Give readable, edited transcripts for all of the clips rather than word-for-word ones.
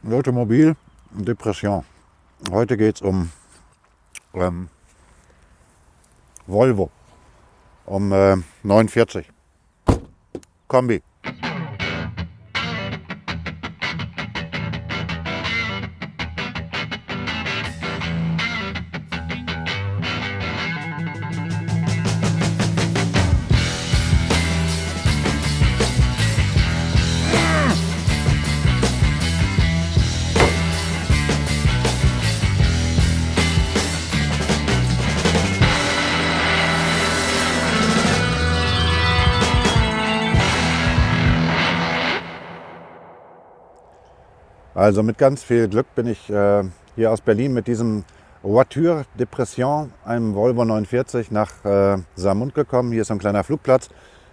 Automobil und Depression. Heute geht es um Volvo, um 49 Kombi. Also mit ganz viel Glück bin ich hier aus Berlin mit diesem Voiture Depression, einem Volvo 49, nach Saarmund gekommen. Hier ist so ein kleiner Flugplatz.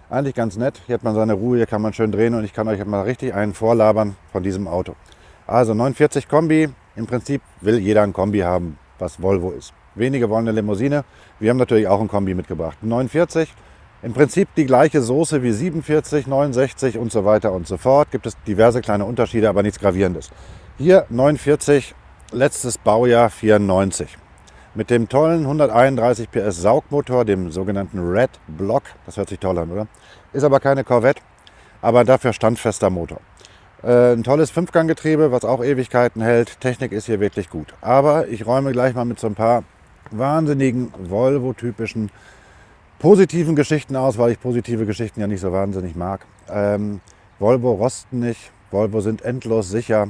Eigentlich ganz nett. Hier hat man seine Ruhe, hier kann man schön drehen und ich kann euch mal richtig einen vorlabern von diesem Auto. Also 49 Kombi. Im Prinzip will jeder ein Kombi haben, was Volvo ist. Wenige wollen eine Limousine. Wir haben natürlich auch ein Kombi mitgebracht. 49. Im Prinzip die gleiche Soße wie 47, 69 und so weiter und so fort. Gibt es diverse kleine Unterschiede, aber nichts Gravierendes. Hier 49, letztes Baujahr 94. Mit dem tollen 131 PS Saugmotor, dem sogenannten Red Block. Das hört sich toll an, oder? Ist aber keine Corvette, aber dafür standfester Motor. Ein tolles Fünfganggetriebe, was auch Ewigkeiten hält. Technik ist hier wirklich gut. Aber ich räume gleich mal mit so ein paar wahnsinnigen Volvo-typischen positiven Geschichten aus, weil ich positive Geschichten ja nicht so wahnsinnig mag. Volvo rosten nicht, Volvo sind endlos sicher.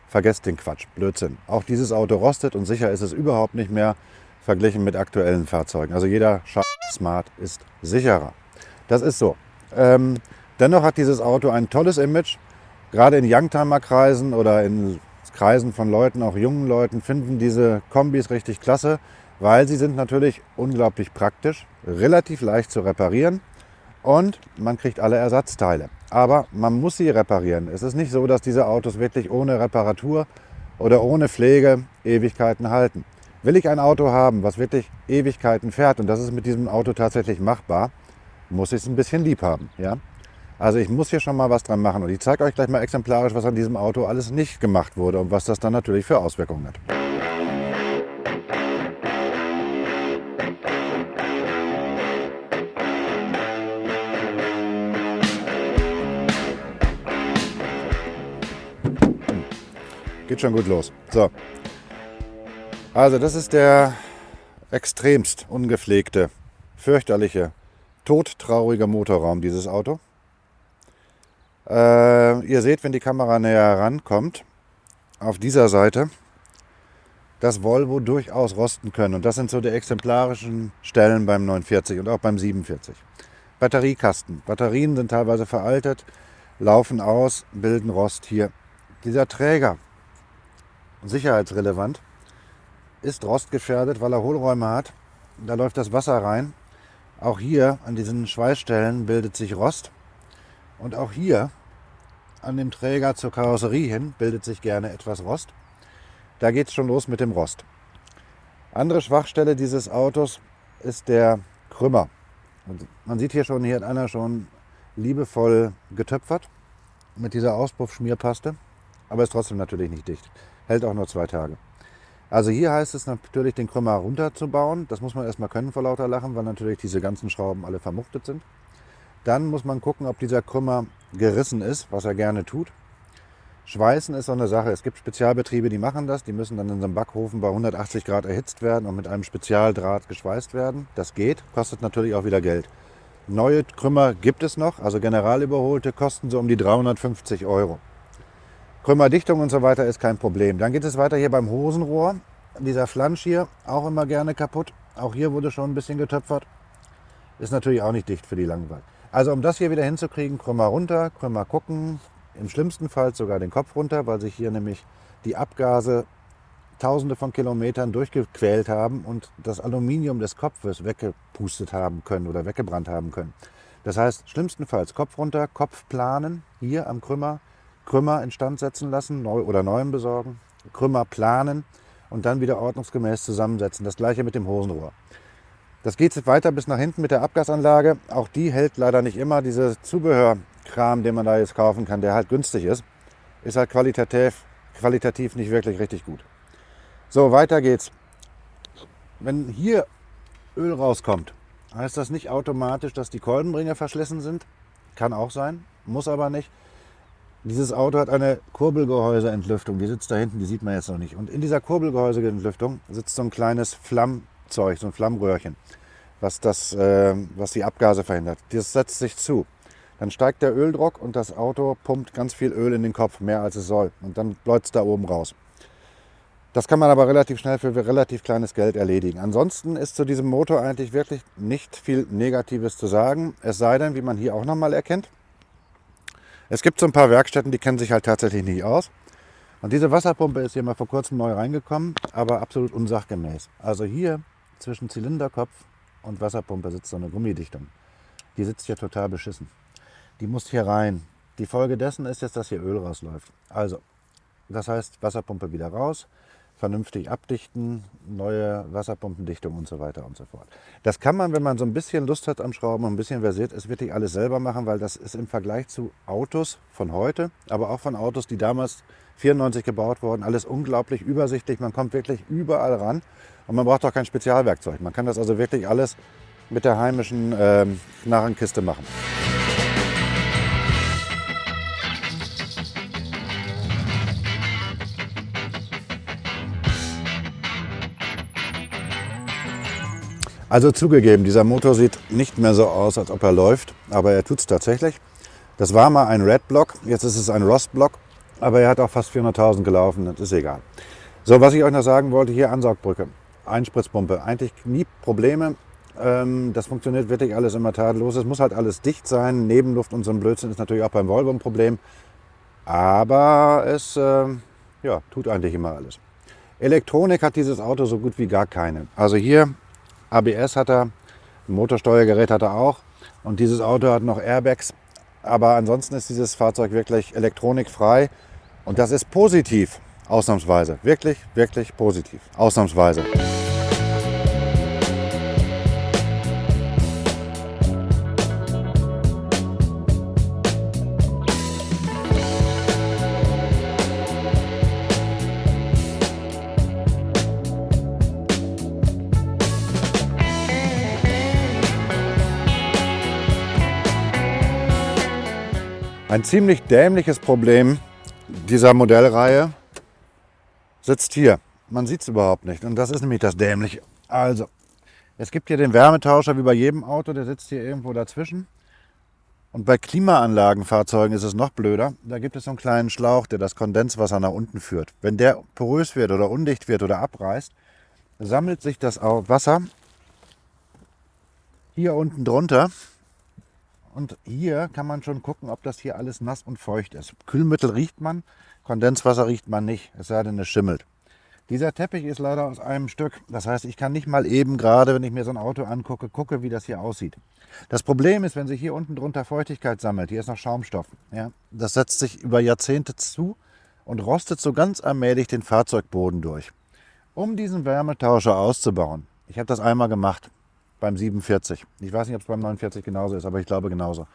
Vergesst den Quatsch, Blödsinn. Auch dieses Auto rostet und sicher ist es überhaupt nicht mehr verglichen mit aktuellen Fahrzeugen. Also jeder Smart ist sicherer. Das ist so. Dennoch hat dieses Auto ein tolles Image. Gerade in Youngtimer-Kreisen oder in Kreisen von Leuten, auch jungen Leuten, finden diese Kombis richtig klasse, weil sie sind natürlich unglaublich praktisch, relativ leicht zu reparieren und man kriegt alle Ersatzteile. Aber man muss sie reparieren. Es ist nicht so, dass diese Autos wirklich ohne Reparatur oder ohne Pflege Ewigkeiten halten. Will ich ein Auto haben, was wirklich Ewigkeiten fährt, und das ist mit diesem Auto tatsächlich machbar, muss ich es ein bisschen lieb haben. Ja? Also ich muss hier schon mal was dran machen und ich zeige euch gleich mal exemplarisch, was an diesem Auto alles nicht gemacht wurde und was das dann natürlich für Auswirkungen hat. Geht schon gut los. So. Also das ist der extremst ungepflegte, fürchterliche, todtraurige Motorraum dieses Auto. Ihr seht, wenn die Kamera näher rankommt, auf dieser Seite, dass Volvo durchaus rosten können. Und das sind so die exemplarischen Stellen beim 49 und auch beim 47. Batteriekasten. Batterien sind teilweise veraltet, laufen aus, bilden Rost hier. Dieser Träger, sicherheitsrelevant, ist rostgefährdet, weil er Hohlräume hat. Da läuft das Wasser rein. Auch hier an diesen Schweißstellen bildet sich Rost. Und auch hier an dem Träger zur Karosserie hin bildet sich gerne etwas Rost. Da geht es schon los mit dem Rost. Andere Schwachstelle dieses Autos ist der Krümmer. Und man sieht hier hat einer schon liebevoll getöpfert mit dieser Auspuffschmierpaste, aber ist trotzdem natürlich nicht dicht. Hält auch nur 2 Tage. Also hier heißt es natürlich, den Krümmer runterzubauen. Das muss man erstmal können vor lauter Lachen, weil natürlich diese ganzen Schrauben alle vermuchtet sind. Dann muss man gucken, ob dieser Krümmer gerissen ist, was er gerne tut. Schweißen ist so eine Sache. Es gibt Spezialbetriebe, die machen das. Die müssen dann in so einem Backofen bei 180 Grad erhitzt werden und mit einem Spezialdraht geschweißt werden. Das geht, kostet natürlich auch wieder Geld. Neue Krümmer gibt es noch, also generalüberholte, kosten so um die 350 Euro. Krümmerdichtung und so weiter ist kein Problem. Dann geht es weiter hier beim Hosenrohr. Dieser Flansch hier, auch immer gerne kaputt. Auch hier wurde schon ein bisschen getöpfert. Ist natürlich auch nicht dicht für die Langweil. Also um das hier wieder hinzukriegen, Krümmer runter, Krümmer gucken. Im schlimmsten Fall sogar den Kopf runter, weil sich hier nämlich die Abgase Tausende von Kilometern durchgequält haben und das Aluminium des Kopfes weggepustet haben können oder weggebrannt haben können. Das heißt, schlimmstenfalls Kopf runter, Kopf planen, hier am Krümmer, Krümmer instand setzen lassen oder neuen besorgen, Krümmer planen und dann wieder ordnungsgemäß zusammensetzen. Das gleiche mit dem Hosenrohr. Das geht weiter bis nach hinten mit der Abgasanlage. Auch die hält leider nicht immer. Dieser Zubehörkram, den man da jetzt kaufen kann, der halt günstig ist, ist halt qualitativ nicht wirklich richtig gut. So, weiter geht's. Wenn hier Öl rauskommt, heißt das nicht automatisch, dass die Kolbenbringer verschlissen sind. Kann auch sein, muss aber nicht. Dieses Auto hat eine Kurbelgehäuseentlüftung, die sitzt da hinten, die sieht man jetzt noch nicht. Und in dieser Kurbelgehäuseentlüftung sitzt so ein kleines Flammzeug, so ein Flammröhrchen, was die Abgase verhindert. Das setzt sich zu. Dann steigt der Öldruck und das Auto pumpt ganz viel Öl in den Kopf, mehr als es soll. Und dann läuft es da oben raus. Das kann man aber relativ schnell für relativ kleines Geld erledigen. Ansonsten ist zu diesem Motor eigentlich wirklich nicht viel Negatives zu sagen. Es sei denn, wie man hier auch nochmal erkennt, es gibt so ein paar Werkstätten, die kennen sich halt tatsächlich nicht aus. Und diese Wasserpumpe ist hier mal vor kurzem neu reingekommen, aber absolut unsachgemäß. Also hier zwischen Zylinderkopf und Wasserpumpe sitzt so eine Gummidichtung. Die sitzt hier total beschissen. Die muss hier rein. Die Folge dessen ist jetzt, dass hier Öl rausläuft. Also, das heißt Wasserpumpe wieder raus, vernünftig abdichten, neue Wasserpumpendichtung und so weiter und so fort. Das kann man, wenn man so ein bisschen Lust hat am Schrauben und ein bisschen versiert ist, wirklich alles selber machen, weil das ist im Vergleich zu Autos von heute, aber auch von Autos, die damals 94 gebaut wurden, alles unglaublich übersichtlich. Man kommt wirklich überall ran und man braucht auch kein Spezialwerkzeug. Man kann das also wirklich alles mit der heimischen Knarrenkiste machen. Also zugegeben, dieser Motor sieht nicht mehr so aus, als ob er läuft, aber er tut es tatsächlich. Das war mal ein Red-Block, jetzt ist es ein Rost-Block, aber er hat auch fast 400.000 gelaufen, das ist egal. So, was ich euch noch sagen wollte, hier Ansaugbrücke, Einspritzpumpe, eigentlich nie Probleme. Das funktioniert wirklich alles immer tadellos. Es muss halt alles dicht sein, Nebenluft und so ein Blödsinn ist natürlich auch beim Volvo ein Problem, aber es tut eigentlich immer alles. Elektronik hat dieses Auto so gut wie gar keine. Also hier ABS hat er, ein Motorsteuergerät hat er auch und dieses Auto hat noch Airbags. Aber ansonsten ist dieses Fahrzeug wirklich elektronikfrei und das ist positiv, ausnahmsweise. Wirklich, wirklich positiv, ausnahmsweise. Ein ziemlich dämliches Problem dieser Modellreihe sitzt hier. Man sieht es überhaupt nicht und das ist nämlich das Dämliche. Also, es gibt hier den Wärmetauscher wie bei jedem Auto, der sitzt hier irgendwo dazwischen. Und bei Klimaanlagenfahrzeugen ist es noch blöder. Da gibt es so einen kleinen Schlauch, der das Kondenswasser nach unten führt. Wenn der porös wird oder undicht wird oder abreißt, sammelt sich das Wasser hier unten drunter. Und hier kann man schon gucken, ob das hier alles nass und feucht ist. Kühlmittel riecht man, Kondenswasser riecht man nicht, es sei denn, es schimmelt. Dieser Teppich ist leider aus einem Stück. Das heißt, ich kann nicht mal eben gerade, wenn ich mir so ein Auto angucke, gucke, wie das hier aussieht. Das Problem ist, wenn sich hier unten drunter Feuchtigkeit sammelt, hier ist noch Schaumstoff. Ja, das setzt sich über Jahrzehnte zu und rostet so ganz allmählich den Fahrzeugboden durch. Um diesen Wärmetauscher auszubauen, ich habe das einmal gemacht, beim 47. Ich weiß nicht, ob es beim 49 genauso ist, aber ich glaube genauso.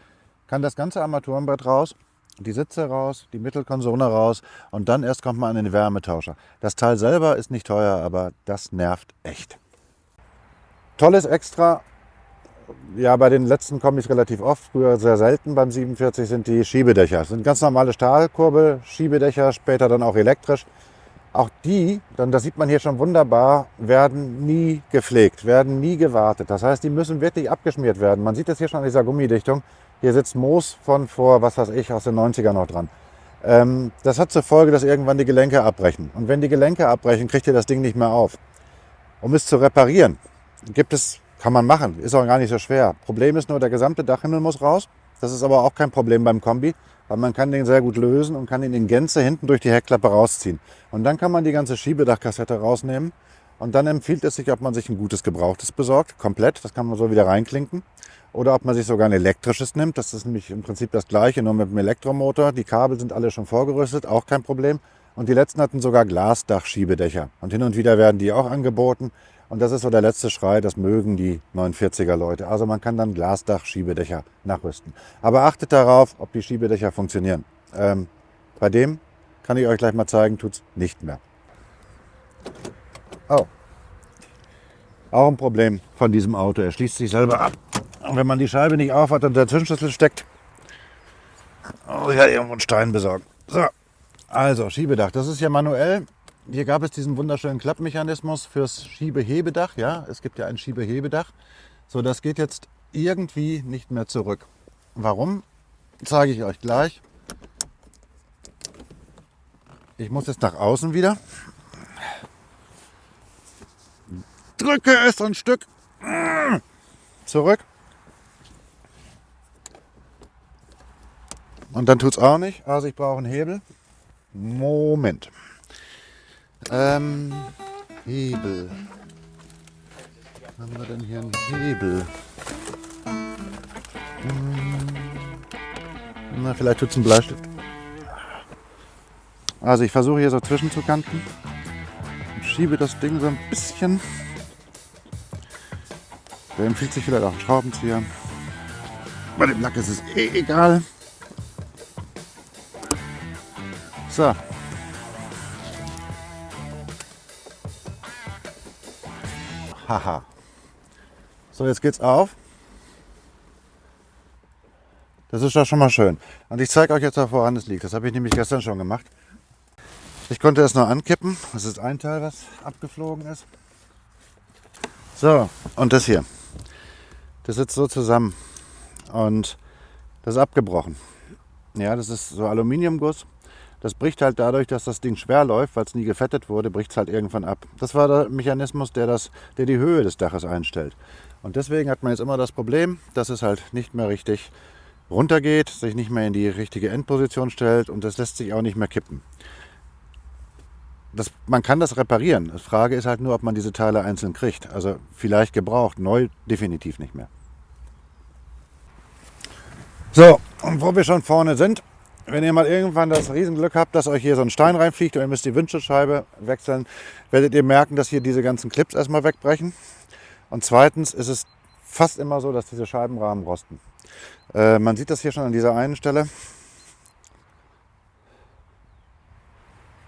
Kann das ganze Armaturenbrett raus, die Sitze raus, die Mittelkonsole raus und dann erst kommt man an den Wärmetauscher. Das Teil selber ist nicht teuer, aber das nervt echt. Tolles Extra, ja, bei den letzten Kombis relativ oft, früher sehr selten, beim 47 sind die Schiebedächer. Das sind ganz normale Stahlkurbel-Schiebedächer, später dann auch elektrisch. Auch die, dann das sieht man hier schon wunderbar, werden nie gepflegt, werden nie gewartet. Das heißt, die müssen wirklich abgeschmiert werden. Man sieht das hier schon an dieser Gummidichtung. Hier sitzt Moos von vor, was weiß ich, aus den 90ern noch dran. Das hat zur Folge, dass irgendwann die Gelenke abbrechen. Und wenn die Gelenke abbrechen, kriegt ihr das Ding nicht mehr auf. Um es zu reparieren, kann man machen, ist auch gar nicht so schwer. Problem ist nur, der gesamte Dachhimmel muss raus. Das ist aber auch kein Problem beim Kombi, weil man kann den sehr gut lösen und kann ihn in Gänze hinten durch die Heckklappe rausziehen. Und dann kann man die ganze Schiebedachkassette rausnehmen und dann empfiehlt es sich, ob man sich ein gutes Gebrauchtes besorgt, komplett, das kann man so wieder reinklinken. Oder ob man sich sogar ein elektrisches nimmt, das ist nämlich im Prinzip das gleiche, nur mit dem Elektromotor. Die Kabel sind alle schon vorgerüstet, auch kein Problem. Und die letzten hatten sogar Glasdachschiebedächer. Und hin und wieder werden die auch angeboten. Und das ist so der letzte Schrei, das mögen die 49er Leute. Also man kann dann Glasdachschiebedächer nachrüsten. Aber achtet darauf, ob die Schiebedächer funktionieren. Bei dem kann ich euch gleich mal zeigen, tut es nicht mehr. Oh. Auch ein Problem von diesem Auto. Er schließt sich selber ab. Und wenn man die Scheibe nicht aufhat und der Zündschlüssel steckt, muss ich halt irgendwo einen Stein besorgen. So, also Schiebedach. Das ist ja manuell. Hier gab es diesen wunderschönen Klappmechanismus fürs Schiebehebedach. Ja, es gibt ja ein Schiebehebedach. So, das geht jetzt irgendwie nicht mehr zurück. Warum? Zeige ich euch gleich. Ich muss jetzt nach außen wieder. Drücke es ein Stück zurück. Und dann tut es auch nicht. Also ich brauche einen Hebel. Moment. Hebel. Haben wir denn hier einen Hebel? Na, vielleicht tut es ein Bleistift. Also ich versuche hier so zwischenzukanten und schiebe das Ding so ein bisschen. Da empfiehlt sich vielleicht auch ein Schraubenzieher. Bei dem Lack ist es eh egal. So. Haha. So, jetzt geht's auf. Das ist doch schon mal schön. Und ich zeige euch jetzt auch, woran es liegt. Das habe ich nämlich gestern schon gemacht. Ich konnte es nur ankippen. Das ist ein Teil, was abgeflogen ist. So, und das hier. Das sitzt so zusammen. Und das ist abgebrochen. Ja, das ist so Aluminiumguss. Das bricht halt dadurch, dass das Ding schwer läuft, weil es nie gefettet wurde, bricht es halt irgendwann ab. Das war der Mechanismus, der die Höhe des Daches einstellt. Und deswegen hat man jetzt immer das Problem, dass es halt nicht mehr richtig runtergeht, sich nicht mehr in die richtige Endposition stellt und das lässt sich auch nicht mehr kippen. Man kann das reparieren. Die Frage ist halt nur, ob man diese Teile einzeln kriegt. Also vielleicht gebraucht, neu definitiv nicht mehr. So, und wo wir schon vorne sind, wenn ihr mal irgendwann das Riesenglück habt, dass euch hier so ein Stein reinfliegt und ihr müsst die Windschutzscheibe wechseln, werdet ihr merken, dass hier diese ganzen Clips erstmal wegbrechen. Und zweitens ist es fast immer so, dass diese Scheibenrahmen rosten. Man sieht das hier schon an dieser einen Stelle.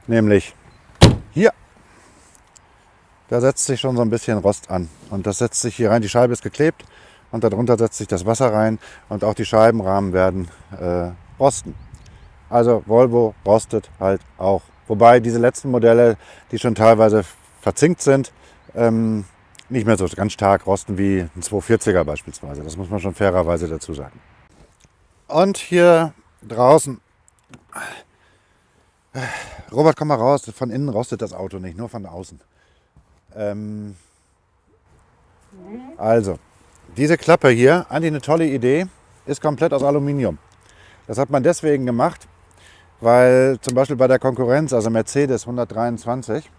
Nämlich hier. Da setzt sich schon so ein bisschen Rost an. Und das setzt sich hier rein. Die Scheibe ist geklebt und darunter setzt sich das Wasser rein. Und auch die Scheibenrahmen werden rosten. Also Volvo rostet halt auch. Wobei diese letzten Modelle, die schon teilweise verzinkt sind, nicht mehr so ganz stark rosten wie ein 240er beispielsweise. Das muss man schon fairerweise dazu sagen. Und hier draußen, Robert, komm mal raus, von innen rostet das Auto nicht, nur von außen. Also, diese Klappe hier, eigentlich eine tolle Idee, ist komplett aus Aluminium. Das hat man deswegen gemacht, weil zum Beispiel bei der Konkurrenz, also Mercedes 123,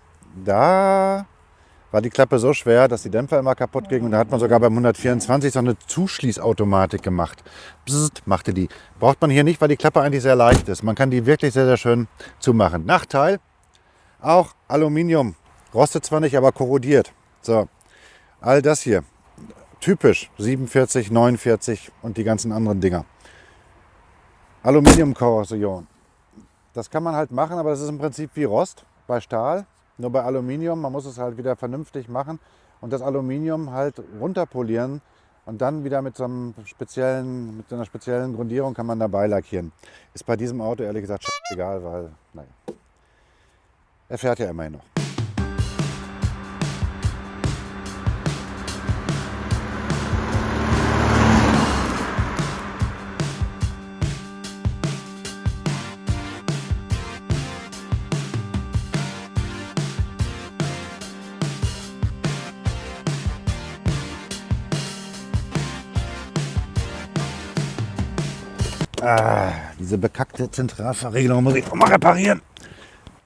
da war die Klappe so schwer, dass die Dämpfer immer kaputt gingen. Und da hat man sogar beim 124 so eine Zuschließautomatik gemacht. Bzzzt, machte die. Braucht man hier nicht, weil die Klappe eigentlich sehr leicht ist. Man kann die wirklich sehr, sehr schön zumachen. Nachteil, auch Aluminium. Rostet zwar nicht, aber korrodiert. So, all das hier. Typisch 47, 49 und die ganzen anderen Dinger. Aluminiumkorrosion. Das kann man halt machen, aber das ist im Prinzip wie Rost bei Stahl. Nur bei Aluminium, man muss es halt wieder vernünftig machen und das Aluminium halt runterpolieren und dann wieder mit einer speziellen Grundierung kann man dabei lackieren. Ist bei diesem Auto ehrlich gesagt egal, weil, naja, er fährt ja immerhin noch. Diese bekackte Zentralverriegelung muss ich auch mal reparieren.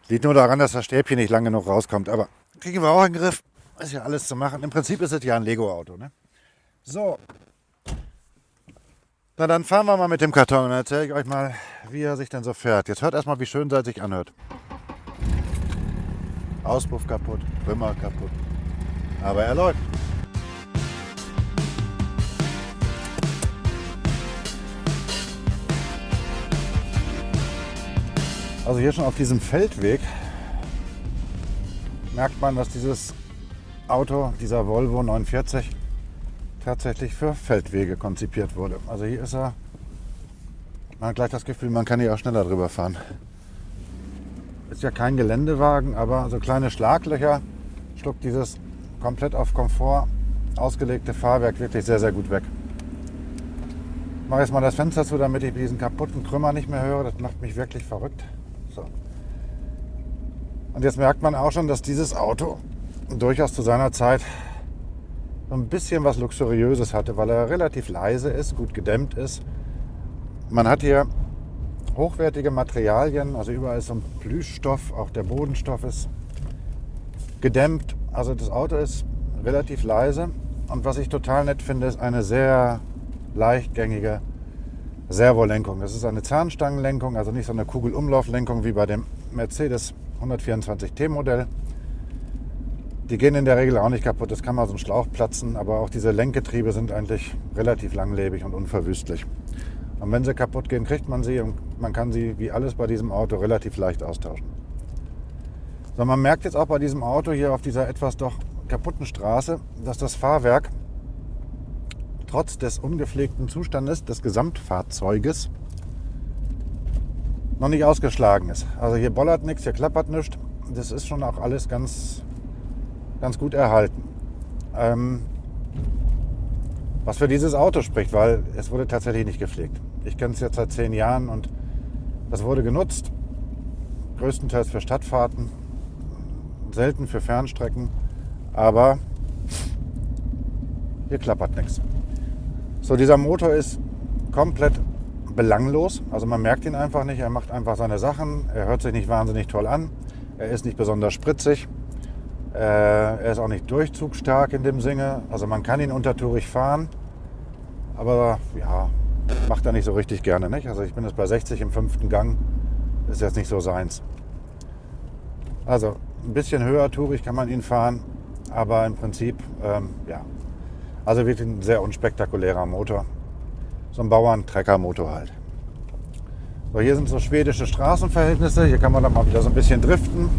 Liegt nur daran, dass das Stäbchen nicht lang genug rauskommt. Aber kriegen wir auch in den Griff. Ist ja alles zu machen. Im Prinzip ist es ja ein Lego-Auto. Ne? So. Na dann fahren wir mal mit dem Karton und dann erzähle ich euch mal, wie er sich denn so fährt. Jetzt hört erstmal, wie schön er sich anhört. Auspuff kaputt, Trümmer kaputt. Aber er läuft. Also hier schon auf diesem Feldweg merkt man, dass dieses Auto, dieser Volvo 49, tatsächlich für Feldwege konzipiert wurde. Also hier ist er, man hat gleich das Gefühl, man kann hier auch schneller drüber fahren. Ist ja kein Geländewagen, aber so kleine Schlaglöcher schluckt dieses komplett auf Komfort ausgelegte Fahrwerk wirklich sehr, sehr gut weg. Ich mache jetzt mal das Fenster zu, damit ich diesen kaputten Krümmer nicht mehr höre. Das macht mich wirklich verrückt. So. Und jetzt merkt man auch schon, dass dieses Auto durchaus zu seiner Zeit so ein bisschen was Luxuriöses hatte, weil er relativ leise ist, gut gedämmt ist. Man hat hier hochwertige Materialien, also überall ist so ein Plüschstoff, auch der Bodenstoff ist gedämmt. Also das Auto ist relativ leise und was ich total nett finde, ist eine sehr leichtgängige Servolenkung. Das ist eine Zahnstangenlenkung, also nicht so eine Kugelumlauflenkung wie bei dem Mercedes 124T Modell. Die gehen in der Regel auch nicht kaputt, das kann mal so ein Schlauch platzen, aber auch diese Lenkgetriebe sind eigentlich relativ langlebig und unverwüstlich. Und wenn sie kaputt gehen, kriegt man sie und man kann sie, wie alles bei diesem Auto, relativ leicht austauschen. So, man merkt jetzt auch bei diesem Auto hier auf dieser etwas doch kaputten Straße, dass das Fahrwerk trotz des ungepflegten Zustandes des Gesamtfahrzeuges noch nicht ausgeschlagen ist. Also hier bollert nichts, hier klappert nichts. Das ist schon auch alles ganz gut erhalten. Was für dieses Auto spricht, weil es wurde tatsächlich nicht gepflegt. Ich kenne es jetzt seit 10 Jahren und das wurde genutzt, größtenteils für Stadtfahrten, selten für Fernstrecken, aber hier klappert nichts. So, dieser Motor ist komplett belanglos, also man merkt ihn einfach nicht, er macht einfach seine Sachen, er hört sich nicht wahnsinnig toll an, er ist nicht besonders spritzig, er ist auch nicht durchzugsstark in dem Sinne, also man kann ihn untertourig fahren, aber ja, macht er nicht so richtig gerne, nicht? Also ich bin jetzt bei 60 im 5. Gang, ist jetzt nicht so seins. Also ein bisschen höher tourig kann man ihn fahren, aber im Prinzip, ja, also wirklich ein sehr unspektakulärer Motor. So ein Bauern-Trecker-Motor halt. So, hier sind so schwedische Straßenverhältnisse. Hier kann man dann mal wieder so ein bisschen driften.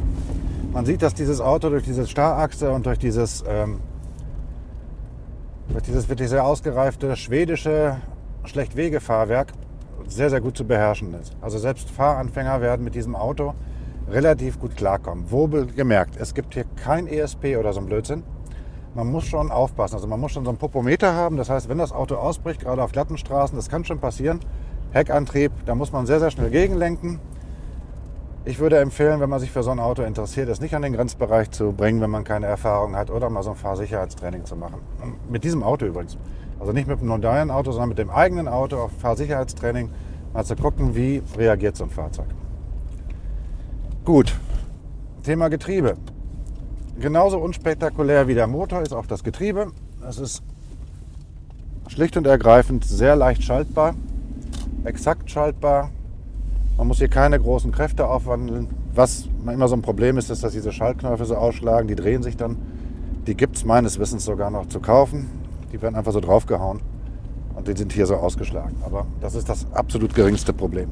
Man sieht, dass dieses Auto durch diese Starrachse und durch dieses wirklich sehr ausgereifte schwedische Schlechtwegefahrwerk sehr, sehr gut zu beherrschen ist. Also selbst Fahranfänger werden mit diesem Auto relativ gut klarkommen. Wohl gemerkt, es gibt hier kein ESP oder so ein Blödsinn. Man muss schon aufpassen. Also man muss schon so einen Popometer haben. Das heißt, wenn das Auto ausbricht, gerade auf glatten Straßen, das kann schon passieren. Heckantrieb, da muss man sehr, sehr schnell gegenlenken. Ich würde empfehlen, wenn man sich für so ein Auto interessiert, es nicht an den Grenzbereich zu bringen, wenn man keine Erfahrung hat, oder mal so ein Fahrsicherheitstraining zu machen. Und mit diesem Auto übrigens. Also nicht mit einem neuen Auto, sondern mit dem eigenen Auto auf Fahrsicherheitstraining, mal zu gucken, wie reagiert so ein Fahrzeug. Gut, Thema Getriebe. Genauso unspektakulär wie der Motor ist auch das Getriebe. Es ist schlicht und ergreifend sehr leicht schaltbar, exakt schaltbar. Man muss hier keine großen Kräfte aufwandeln. Was immer so ein Problem ist, ist, dass diese Schaltknöpfe so ausschlagen, die drehen sich dann. Die gibt es meines Wissens sogar noch zu kaufen. Die werden einfach so draufgehauen und die sind hier so ausgeschlagen. Aber das ist das absolut geringste Problem.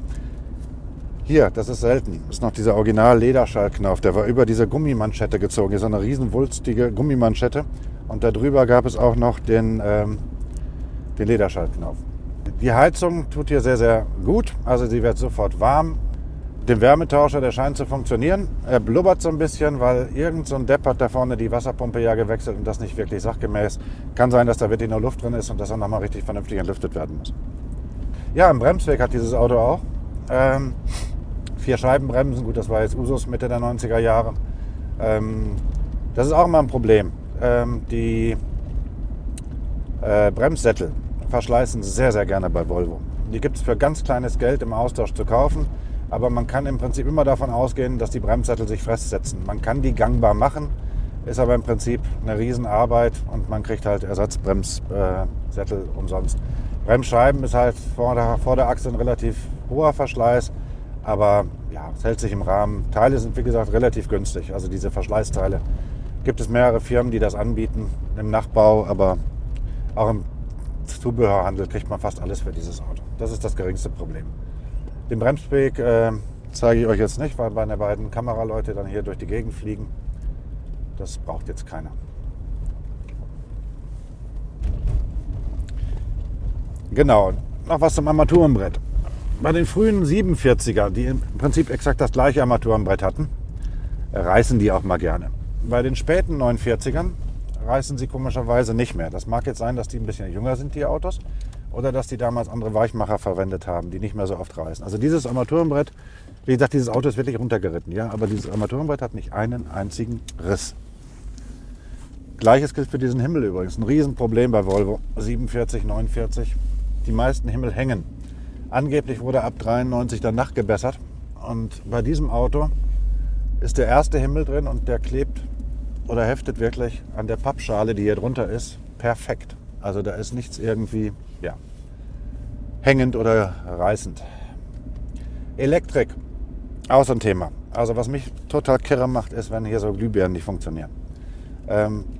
Hier, das ist selten, ist noch dieser Original-Lederschaltknopf. Der war über diese Gummimanschette gezogen. Hier ist so eine riesenwulstige Gummimanschette. Und darüber gab es auch noch den Lederschaltknopf. Die Heizung tut hier sehr, sehr gut. Also sie wird sofort warm. Den Wärmetauscher, der scheint zu funktionieren. Er blubbert so ein bisschen, weil irgend so ein Depp hat da vorne die Wasserpumpe ja gewechselt und das nicht wirklich sachgemäß. Kann sein, dass da wirklich nur Luft drin ist und dass er nochmal richtig vernünftig entlüftet werden muss. Ja, ein Bremsweg hat dieses Auto auch. 4 Scheibenbremsen, gut, das war jetzt Usus Mitte der 90er Jahre. Das ist auch immer ein Problem. Die Bremssättel verschleißen sehr, sehr gerne bei Volvo. Die gibt es für ganz kleines Geld im Austausch zu kaufen, aber man kann im Prinzip immer davon ausgehen, dass die Bremssättel sich festsetzen. Man kann die gangbar machen, ist aber im Prinzip eine Riesenarbeit und man kriegt halt Ersatzbremssättel umsonst. Bremsscheiben ist halt vor der Achse ein relativ hoher Verschleiß, aber ja, es hält sich im Rahmen. Teile sind wie gesagt relativ günstig, also diese Verschleißteile. Gibt es mehrere Firmen, die das anbieten im Nachbau, aber auch im Zubehörhandel kriegt man fast alles für dieses Auto. Das ist das geringste Problem. Den Bremsweg Zeige ich euch jetzt nicht, weil meine beiden Kameraleute dann hier durch die Gegend fliegen. Das braucht jetzt keiner. Genau, noch was zum Armaturenbrett. Bei den frühen 47er, die im Prinzip exakt das gleiche Armaturenbrett hatten, reißen die auch mal gerne. Bei den späten 49ern reißen sie komischerweise nicht mehr. Das mag jetzt sein, dass die ein bisschen jünger sind, die Autos, oder dass die damals andere Weichmacher verwendet haben, die nicht mehr so oft reißen. Also dieses Armaturenbrett, wie gesagt, dieses Auto ist wirklich runtergeritten, ja, aber dieses Armaturenbrett hat nicht einen einzigen Riss. Gleiches gilt für diesen Himmel übrigens. Ein Riesenproblem bei Volvo 47, 49. Die meisten Himmel hängen. Angeblich wurde ab 93 dann nachgebessert. Und bei diesem Auto ist der erste Himmel drin und der klebt oder heftet wirklich an der Pappschale, die hier drunter ist, perfekt. Also da ist nichts irgendwie hängend oder reißend. Elektrik, auch so ein Thema. Also was mich total kirre macht, ist, wenn hier so Glühbirnen nicht funktionieren.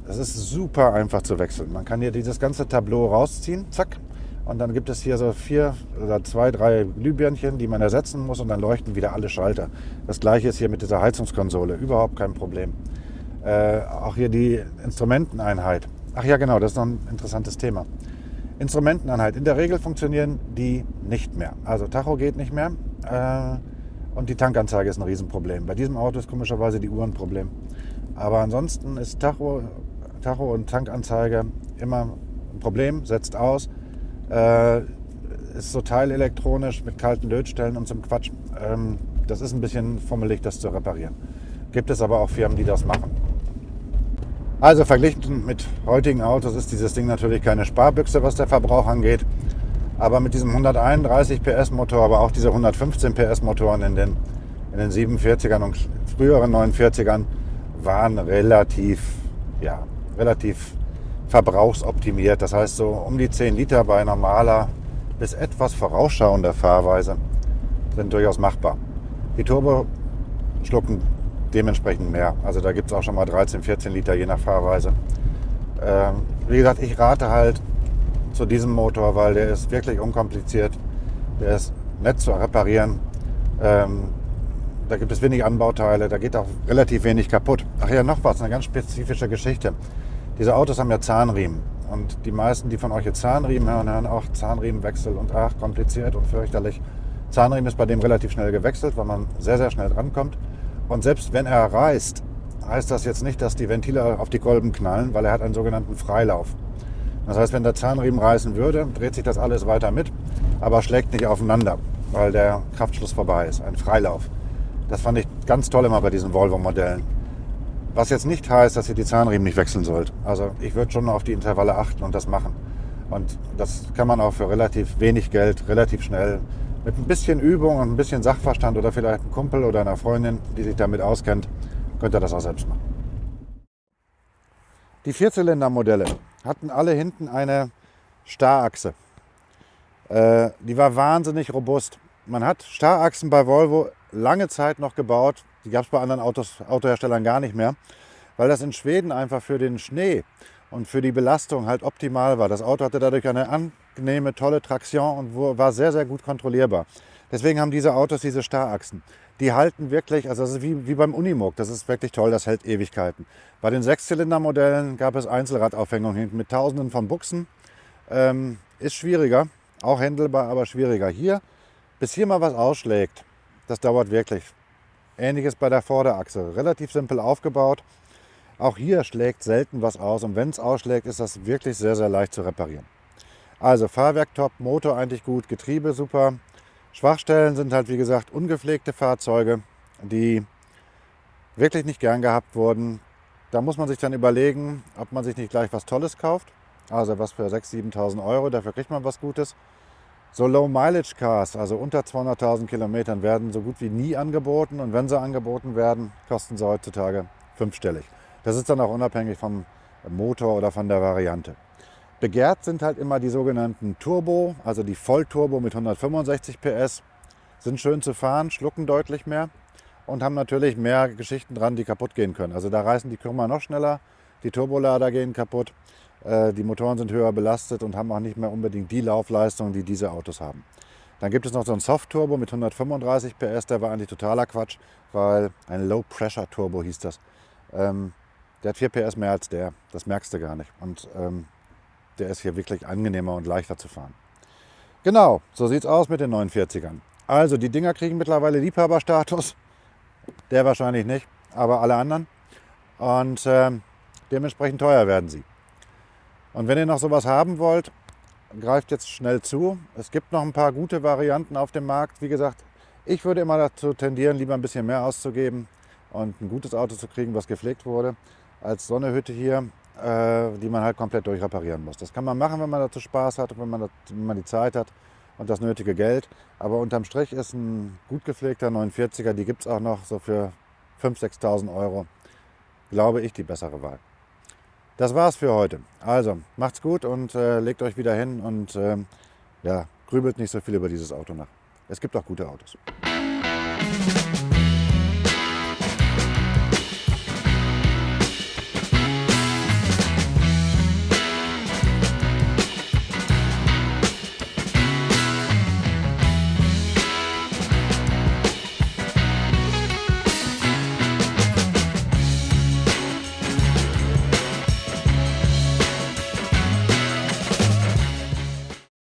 Es ist super einfach zu wechseln. Man kann hier dieses ganze Tableau rausziehen, zack. Und dann gibt es hier so 4 oder 2, 3 Glühbirnchen, die man ersetzen muss und dann leuchten wieder alle Schalter. Das gleiche ist hier mit dieser Heizungskonsole, überhaupt kein Problem. Auch hier die Instrumenteneinheit. Ach ja, genau, das ist noch ein interessantes Thema. Instrumenteneinheit. In der Regel funktionieren die nicht mehr. Also Tacho geht nicht mehr und die Tankanzeige ist ein Riesenproblem. Bei diesem Auto ist komischerweise die Uhr ein Problem. Aber ansonsten ist Tacho und Tankanzeige immer ein Problem, setzt aus. Ist so teilelektronisch mit kalten Lötstellen und so einem Quatsch. Das ist ein bisschen fummelig, das zu reparieren. Gibt es aber auch Firmen, die das machen. Also verglichen mit heutigen Autos ist dieses Ding natürlich keine Sparbüchse, was der Verbrauch angeht. Aber mit diesem 131 PS Motor, aber auch diese 115 PS Motoren in den 47ern und früheren 49ern waren relativ verbrauchsoptimiert. Das heißt, so um die 10 Liter bei normaler bis etwas vorausschauender Fahrweise sind durchaus machbar. Die Turbo schlucken dementsprechend mehr. Also da gibt es auch schon mal 13, 14 Liter je nach Fahrweise. Wie gesagt, ich rate halt zu diesem Motor, weil der ist wirklich unkompliziert. Der ist nett zu reparieren. Da gibt es wenig Anbauteile, da geht auch relativ wenig kaputt. Ach ja, noch was, eine ganz spezifische Geschichte. Diese Autos haben ja Zahnriemen. Und die meisten, die von euch jetzt Zahnriemen hören, hören auch Zahnriemenwechsel und kompliziert und fürchterlich. Zahnriemen ist bei dem relativ schnell gewechselt, weil man sehr, sehr schnell drankommt. Und selbst wenn er reißt, heißt das jetzt nicht, dass die Ventile auf die Kolben knallen, weil er hat einen sogenannten Freilauf. Das heißt, wenn der Zahnriemen reißen würde, dreht sich das alles weiter mit, aber schlägt nicht aufeinander, weil der Kraftschluss vorbei ist, ein Freilauf. Das fand ich ganz toll immer bei diesen Volvo-Modellen. Was jetzt nicht heißt, dass ihr die Zahnriemen nicht wechseln sollt. Also ich würde schon auf die Intervalle achten und das machen. Und das kann man auch für relativ wenig Geld, relativ schnell, mit ein bisschen Übung und ein bisschen Sachverstand oder vielleicht ein Kumpel oder einer Freundin, die sich damit auskennt, könnt ihr das auch selbst machen. Die Vierzylinder-Modelle hatten alle hinten eine Starrachse. Die war wahnsinnig robust. Man hat Starrachsen bei Volvo lange Zeit noch gebaut. Die gab es bei anderen Autoherstellern gar nicht mehr, weil das in Schweden einfach für den Schnee und für die Belastung halt optimal war. Das Auto hatte dadurch eine angenehme, tolle Traktion und war sehr, sehr gut kontrollierbar. Deswegen haben diese Autos diese Starrachsen. Die halten wirklich, also das ist wie beim Unimog, das ist wirklich toll, das hält Ewigkeiten. Bei den Sechszylindermodellen gab es Einzelradaufhängungen hinten mit Tausenden von Buchsen. Ist schwieriger, auch händelbar, aber schwieriger. Bis hier mal was ausschlägt, das dauert wirklich. Ähnliches bei der Vorderachse, relativ simpel aufgebaut. Auch hier schlägt selten was aus und wenn es ausschlägt, ist das wirklich sehr, sehr leicht zu reparieren. Also Fahrwerk top, Motor eigentlich gut, Getriebe super. Schwachstellen sind halt wie gesagt ungepflegte Fahrzeuge, die wirklich nicht gern gehabt wurden. Da muss man sich dann überlegen, ob man sich nicht gleich was Tolles kauft. Also was für 6.000, 7.000 Euro, dafür kriegt man was Gutes. So Low-Mileage-Cars, also unter 200.000 Kilometern, werden so gut wie nie angeboten. Und wenn sie angeboten werden, kosten sie heutzutage fünfstellig. Das ist dann auch unabhängig vom Motor oder von der Variante. Begehrt sind halt immer die sogenannten Turbo, also die Vollturbo mit 165 PS. Sind schön zu fahren, schlucken deutlich mehr und haben natürlich mehr Geschichten dran, die kaputt gehen können. Also da reißen die Kümmer noch schneller, die Turbolader gehen kaputt. Die Motoren sind höher belastet und haben auch nicht mehr unbedingt die Laufleistung, die diese Autos haben. Dann gibt es noch so einen Soft-Turbo mit 135 PS, der war eigentlich totaler Quatsch, weil ein Low-Pressure-Turbo hieß das. Der hat 4 PS mehr als der, das merkst du gar nicht. Und der ist hier wirklich angenehmer und leichter zu fahren. Genau, so sieht es aus mit den 49ern. Also die Dinger kriegen mittlerweile Liebhaberstatus, der wahrscheinlich nicht, aber alle anderen. Und dementsprechend teuer werden sie. Und wenn ihr noch sowas haben wollt, greift jetzt schnell zu. Es gibt noch ein paar gute Varianten auf dem Markt. Wie gesagt, ich würde immer dazu tendieren, lieber ein bisschen mehr auszugeben und ein gutes Auto zu kriegen, was gepflegt wurde, als so eine Hütte hier, die man halt komplett durchreparieren muss. Das kann man machen, wenn man dazu Spaß hat, wenn man die Zeit hat und das nötige Geld. Aber unterm Strich ist ein gut gepflegter 49er, die gibt es auch noch so für 5.000, 6.000 Euro, glaube ich, die bessere Wahl. Das war's für heute. Also, macht's gut und legt euch wieder hin und ja, grübelt nicht so viel über dieses Auto nach. Es gibt auch gute Autos.